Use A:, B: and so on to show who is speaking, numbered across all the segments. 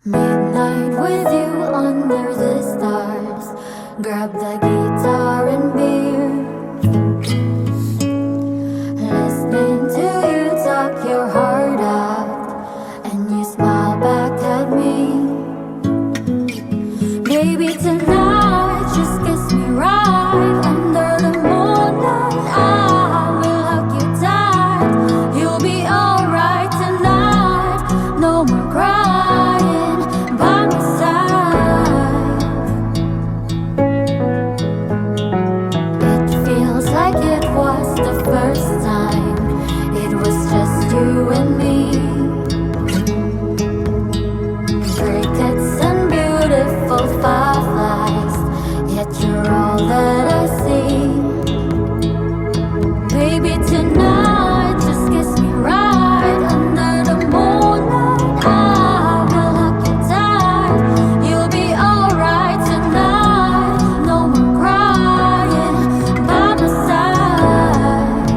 A: Midnight with you under the stars. Grab the guitar and beer. Listening to you talk your heart out, and you smile back at me. Baby, tonight just kiss me right under the moonlight. I will hug you tight. You'll be alright tonight. No more crying by my side. It feels like it was the first time. It was just you and me. Crickets and beautiful fireflies, yet you're all that I see. Baby, tonight just kiss me right under the moonlight. I will hug you tight. You'll be alright tonight. No more crying by my side.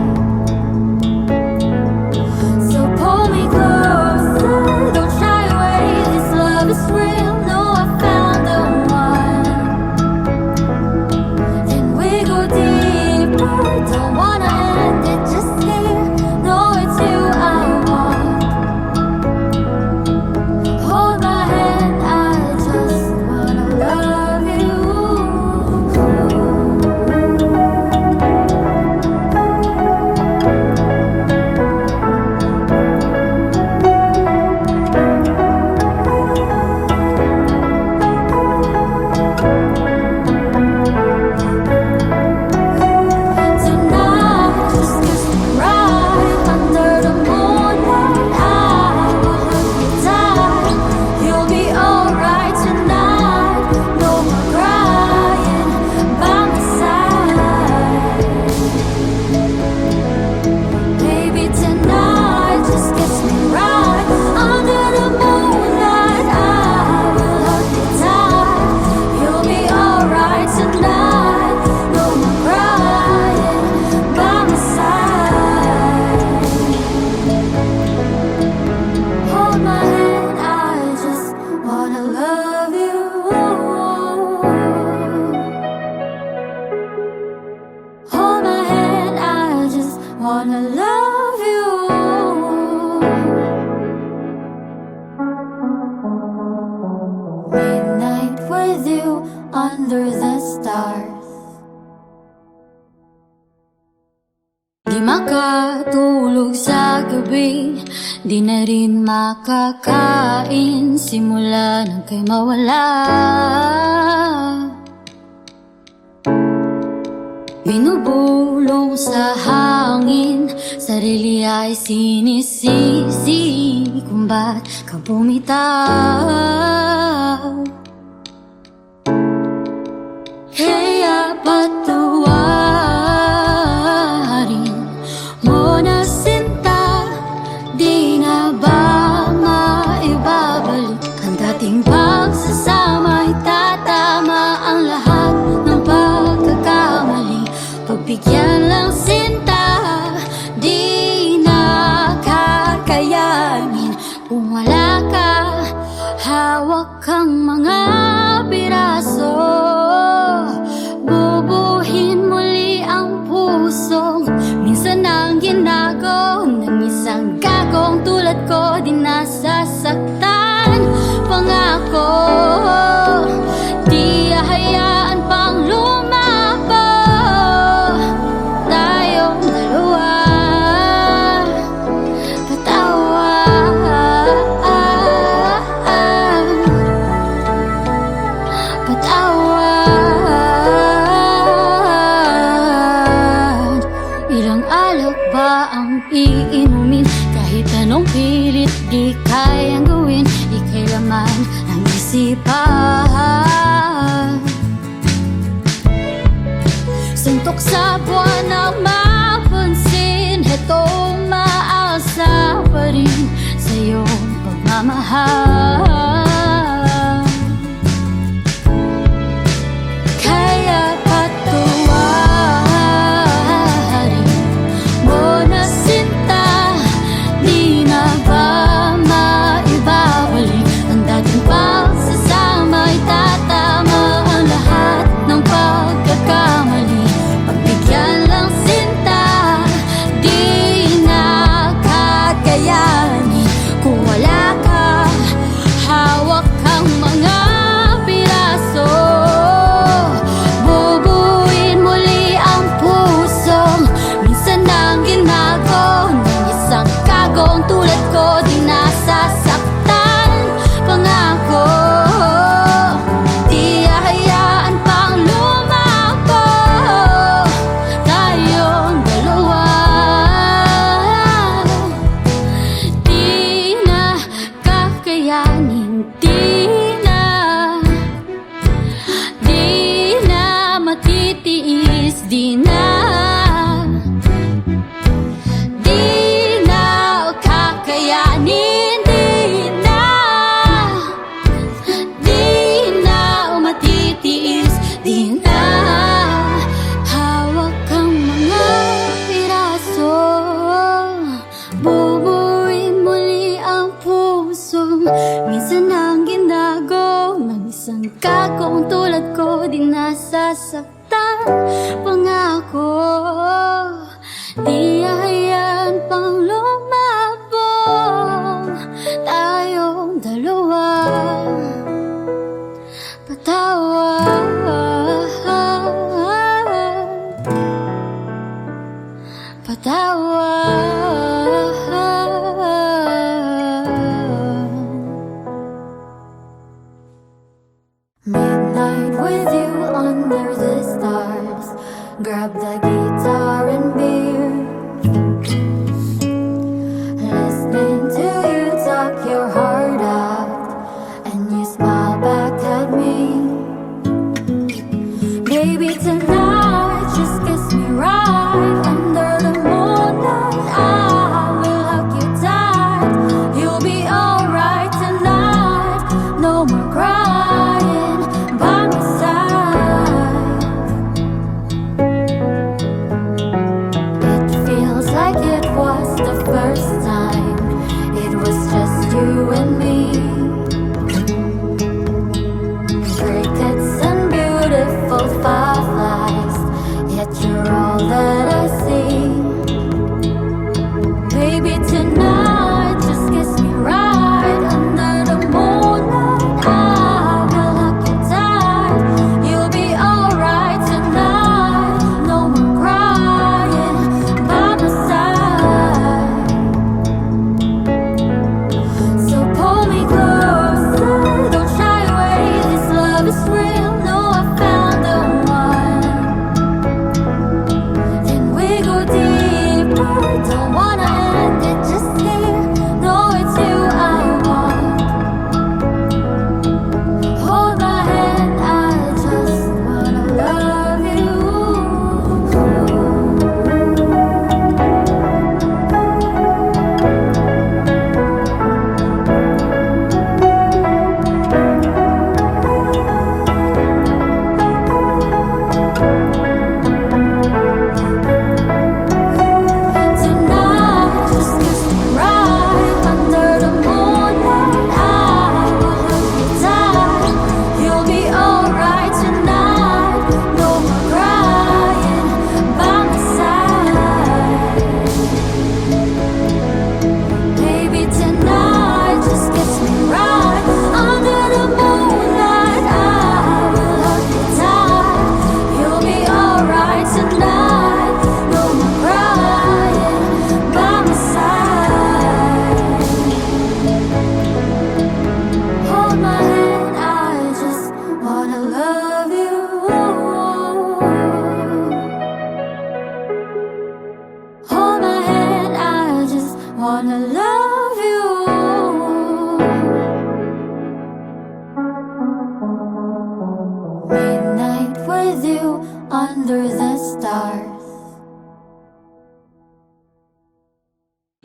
A: So pull me closer, don't shy away. This love is real. No, I found the one. Can we go deeper? Don't wanna end it just here. No, it's you I want. Hold my hand, I just wanna love you. Tonight, just kiss me right under the moonlight. I will hug you tight. You'll be alright tonight. No more crying by my side. Baby, tonight, just kiss me right under the moonlight. I will hug you tight. You'll be alright tonight. No more crying by my side. Hold my hand, I just wanna love you. Hold my hand, I just wanna love you. Midnight with you under the stars. Di makatulog sa gabi, di na rin makakain simula nang kay mawala. Binubulong sa hangin, sarili ay sinisisi kung ba't ka bumitaw. Kaya patawarin mo na sinta, di na ba maibabalik ang dating pagsasama? Itatama ang lahat ng pagkakamali. Pagbigyan lang sinta, di na kakayanin kung wala ka. Hawak kang mga piraso, bubuhin muli ang pusong minsan ang ginago ng isang gagong tulad ko. Di nasasaktan, pangako, di hahayaan pang lumapo tayong dalawa. Patawad. Ilang alak ba ang iinumin? Kahit anong pilit di kayang gawin, ika'y laman ang isipan. Suntok sa buwan ang mapansin, heto maasa pa rin sa iyong pagmamahal. Kaya patawarin mo na sinta, di na ba maibabalik ang dating Minsan ang ginago ng isang kakong tulad ko, di nasasaktan. Pangako, di hayaan pang lumabong tayong dalawa. Midnight with you under the stars. Grab the guitar and beer. Listening to you talk your heart out, and you smile back at me. Baby, tonight just kiss me right under the moonlight. I will hug you tight. You'll be alright tonight. No more crying by my side. It feels like it was the first time. It was just you and me. Crickets and beautiful fireflies, yet you're all that I see. Baby, tonight just kiss me right under the moonlight. I will hug you tight. You'll be alright tonight. No more crying by my side. So pull me closer, don't shy away. This love is real. No, I found the one. Can we go deeper? Don't wanna end it just here. No, it's you I want. Hold my hand, I just wanna love you. Tonight, just kiss me right under the moonlight. I will hug you tight. You'll be alright tonight. No more crying by my side. Baby, tonight, just kiss me right under the moonlight. I will hug you tight. You'll be alright tonight. No more crying by my side. Hold my hand, I just wanna love you. Hold my hand, I just wanna love you. Midnight with you under the stars.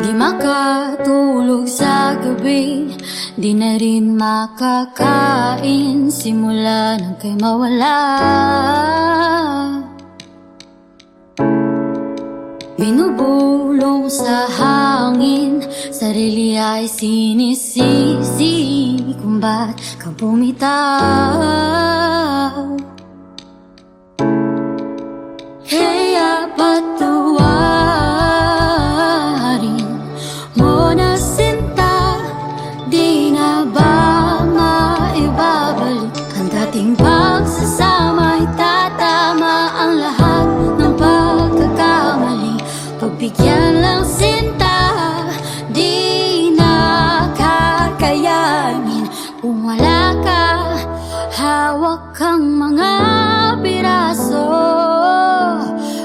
A: Di makatulog sa gabi, di na rin makakain simula nang kay mawala. Binubulong sa hangin, sarili ay sinisisi kung ba't ka bumitaw. Kaya patawarin mo na sinta, di na ba maibabalik ang dating pagsasama? Itatama ang lahat ng pagkakamali. Pagbigyan lang sinta, di na kakayanin kung wala ka. Hawak kang mga piraso,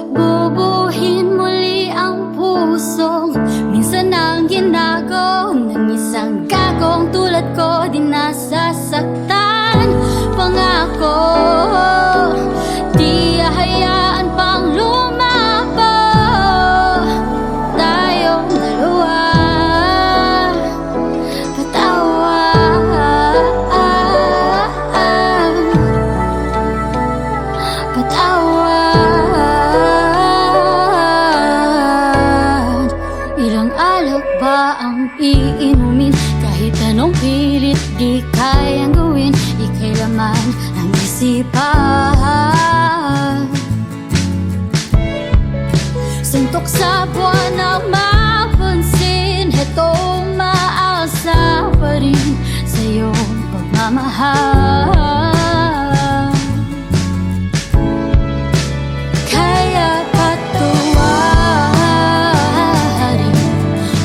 A: bubuhin muli ang puso. Minsan ang ginago ng isang gagong tulad ko, di nasasaktan. Pangako, di hahayaan pang lumabo tayong dalawa. Patawa. kayang gawin, ika'y laman ng isipan. Suntok sa buwan ng mapansin, heto maasa pa rin sa iyong pagmamahal. Kaya patuwarin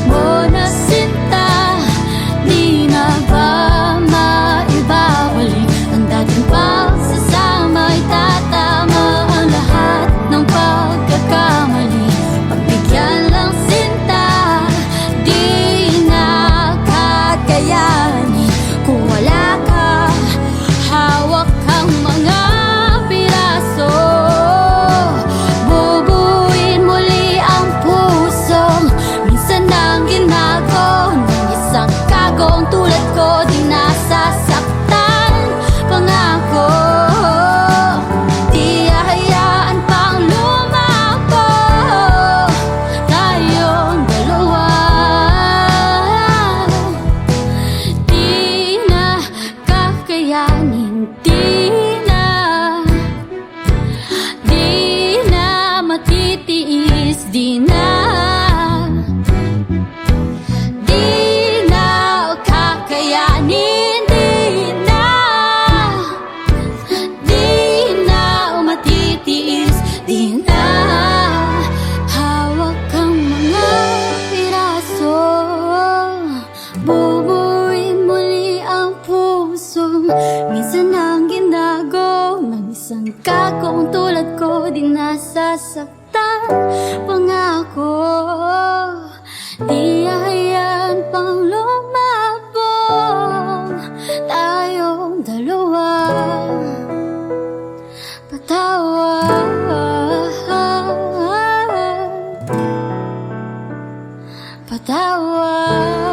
A: mo na sinta, di na ba maibabalik ang dating pagsasama? Itatama ang lahat ng pagkakamali. Pagbigyan lang sinta, di na kakayanin kung wala ka. Hawak kang mga piraso, bubuin muli ang puso. Minsan nang ginago ng isang kagong tulad ko, di nasasaktan. Pangako, di hahayaan pang lumako tayong dalawa. Di na kakayanin, di na matitiis, di na kakayanin, di na matitiis, di na. Hawak kang mga piraso, bubuin muli ang puso. Minsan ang ginago ng isang kagong tulad ko, di nasasaktan. Pangako, di hahayaan pang lumabong tayong dalawa. Patawad, patawad.